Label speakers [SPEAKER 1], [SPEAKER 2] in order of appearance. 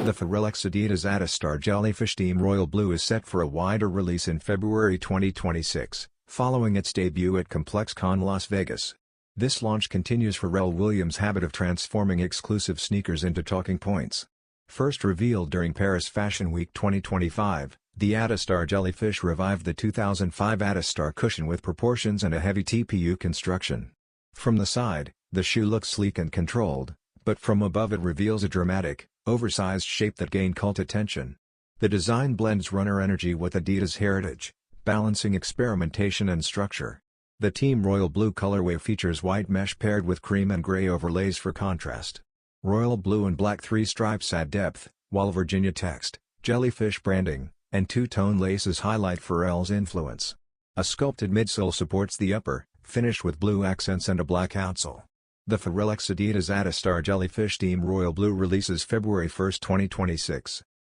[SPEAKER 1] The Pharrell Adidas Adistar Jellyfish Team Royal Blue is set for a wider release in February 2026, following its debut at ComplexCon Las Vegas. This launch continues Pharrell Williams' habit of transforming exclusive sneakers into talking points. First revealed during Paris Fashion Week 2025, the Adistar Jellyfish revived the 2005 Adistar Cushion with proportions and a heavy TPU construction. From the side, the shoe looks sleek and controlled, but from above it reveals a dramatic, oversized shape that gained cult attention. The design blends runner energy with Adidas heritage, balancing experimentation and structure. The Team Royal Blue colorway features white mesh paired with cream and gray overlays for contrast. Royal Blue and Black 3 stripes add depth, while Virginia text, jellyfish branding, and two-tone laces highlight Pharrell's influence. A sculpted midsole supports the upper, finished with blue accents and a black outsole. The Pharrell x Adidas Adistar Jellyfish Team Royal Blue releases February 1, 2026.